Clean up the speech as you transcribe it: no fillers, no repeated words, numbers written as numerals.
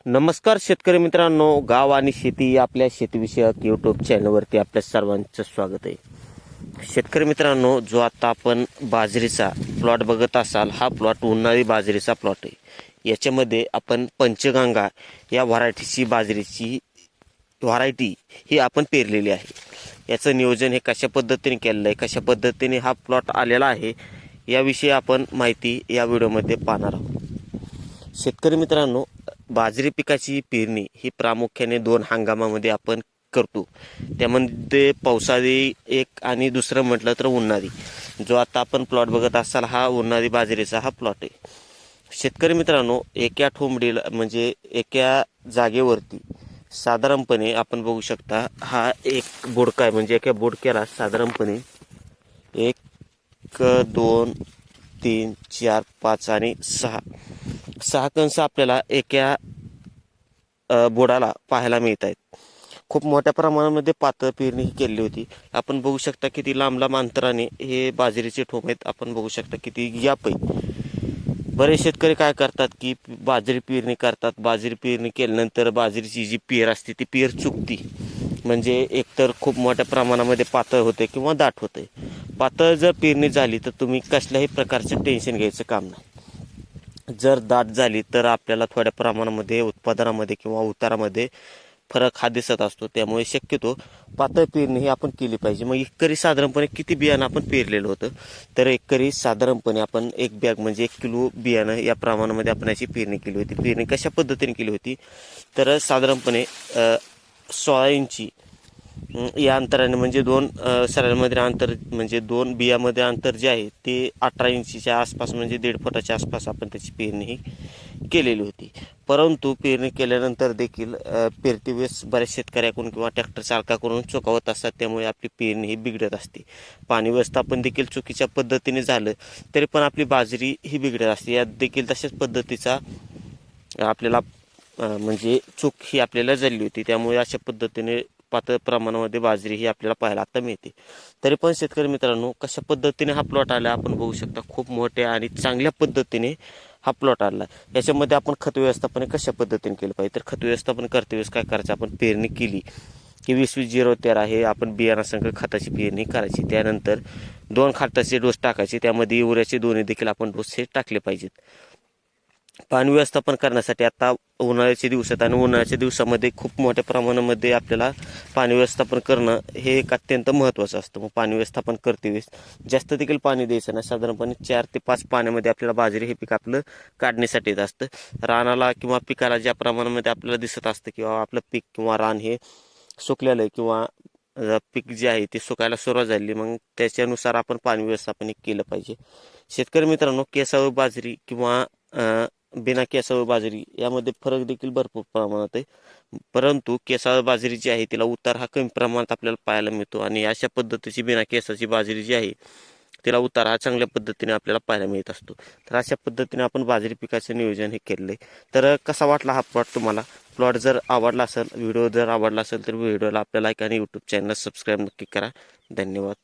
नमस्कार शेतकरी मित्रांनो, गाव आणि शेती या आपल्या शेतीविषयक यूट्यूब चॅनलवरती आपल्या सर्वांचं स्वागत आहे। शेतकरी मित्रांनो, जो आता आपण बाजरीचा प्लॉट बघत असाल, हा प्लॉट उन्हाळी बाजरीचा प्लॉट आहे। याच्यामध्ये आपण पंचगंगा या व्हरायटीची बाजरीची व्हरायटी ही आपण पेरलेली आहे। याचं नियोजन हे कशा पद्धतीने केलेलं आहे, कशा पद्धतीने हा प्लॉट आलेला आहे, याविषयी आपण माहिती या व्हिडिओमध्ये पाहणार आहोत। शेतकरी मित्रांनो, बाजरी पिकाची पेरणी ही प्रामुख्याने 2 हंगामामध्ये आपण करतो। त्यामध्ये पावसाळी एक आणि दुसरं म्हटलं तर उन्हाळी। जो आता आपण प्लॉट बघत असाल, हा उन्हाळी बाजरीचा हा प्लॉट आहे। शेतकरी मित्रांनो, एका ठोंबडीला म्हणजे एका जागेवरती साधारणपणे आपण बघू शकता, हा एक बोडका आहे। म्हणजे एका बोडक्याला साधारणपणे 1 2 3 4 5 आणि 6 कणस आपल्याला एका बोडाला पाहायला मिळत आहेत। खूप मोठ्या प्रमाणामध्ये पातळ पेरणी केलेली होती। आपण बघू शकता किती लांब लांब अंतराने हे बाजरीचे ठोंब आहेत। आपण बघू शकता किती गॅप आहे। बरेच शेतकरी काय करतात की बाजरी पेरणी करतात, बाजरी पेरणी केल्यानंतर बाजरीची जी पेर असते ती पेर चुकती। म्हणजे एकतर खूप मोठ्या प्रमाणामध्ये पातळ होते किंवा दाट होते। पातळ जर पेरणी झाली तर तुम्ही कसल्याही प्रकारचं टेन्शन घ्यायचं काम नाही। जर दाट झाली तर आपल्याला थोड्या प्रमाणामध्ये उत्पादनामध्ये किंवा उतारामध्ये फरक हा दिसत असतो। त्यामुळे शक्यतो पातळ पेरणी ही आपण केली पाहिजे। मग एकरी साधारणपणे किती बियाणं आपण पेरलेलं होतं, तर एकरी साधारणपणे आपण 1 बॅग म्हणजे 1 किलो बियाणं या प्रमाणामध्ये आपण याची पेरणी केली होती। पेरणी कशा पद्धतीने केली होती, तर साधारणपणे 16 इंची या अंतराने म्हणजे 2 सऱ्यांमध्ये अंतर म्हणजे 2 बियामध्ये अंतर जे आहे ते 18 इंचीच्या आसपास म्हणजे 1.5 फुटाच्या आसपास आपण त्याची पेरणी ही केलेली होती। परंतु पेरणी केल्यानंतर देखील पेरती वेळेस बऱ्याच शेतकऱ्याकडून किंवा ट्रॅक्टर चालकाकडून चुका होत असतात। त्यामुळे आपली पेरणी ही बिघडत असते। पाणी व्यवस्थापन देखील चुकीच्या पद्धतीने झालं तरी पण आपली बाजरी ही बिघडत असते। यात देखील तशाच पद्धतीचा आपल्याला म्हणजे चूक ही आपल्याला झाली होती। त्यामुळे अशा पद्धतीने पातळ प्रमाणामध्ये बाजरी ही आपल्याला पाहायला आता मिळते। तरी पण शेतकरी मित्रांनो, कशा पद्धतीने हा प्लॉट आला आपण बघू शकता। खूप मोठ्या आणि चांगल्या पद्धतीने हा प्लॉट आला। याच्यामध्ये आपण खत व्यवस्थापन कशा पद्धतीने केलं पाहिजे, तर खत व्यवस्थापन करते वेळेस काय करायचं, आपण पेरणी केली की 20-20-0-13 हे आपण बियाणासंग खताची पेरणी करायची। त्यानंतर 2 खताचे डोस टाकायचे, त्यामध्ये युरियाचे दोन्ही देखील आपण डोस हे टाकले पाहिजेत। पाणी व्यवस्थापन करण्यासाठी आता उन्हाळ्याच्या दिवसात आणि उन्हाळ्याच्या दिवसामध्ये खूप मोठ्या प्रमाणामध्ये आपल्याला पाणी व्यवस्थापन करणं हे एक अत्यंत महत्त्वाचं असतं। मग पाणी व्यवस्थापन करते वेळेस जास्त देखील पाणी द्यायचं नाही। साधारणपणे 4 ते 5 पाण्यामध्ये आपल्याला बाजरी हे पीक आपलं काढण्यासाठी येत असतं। रानाला किंवा पिकाला ज्या प्रमाणामध्ये आपल्याला दिसत असतं किंवा आपलं पीक किंवा रान हे सुकलेलं आहे किंवा पीक जे आहे ते सुकायला सुरुवात झाली, मग त्याच्यानुसार आपण पाणी व्यवस्थापन केलं पाहिजे। शेतकरी मित्रांनो, केसाळ बाजरी किंवा बिना केसाळ बाजरी यामध्ये फरक देखील भरपूर प्रमाणात आहे। परंतु केसाळ बाजरी जी आहे तिला उतार हा कमी प्रमाणात आपल्याला पाहायला मिळतो आणि अशा पद्धतीची बिना केसाची बाजरी जी आहे तिला उतार हा चांगल्या पद्धतीने आपल्याला पाहायला मिळत असतो। तर अशा पद्धतीने आपण बाजरी पिकाचं नियोजन हे केलंय। तर कसा वाटला हा प्लॉट तुम्हाला? प्लॉट जर आवडला असेल, व्हिडिओ जर आवडला असेल तर व्हिडिओला आपल्या लाईक आणि यूट्यूब चॅनल सबस्क्राईब नक्की करा। धन्यवाद।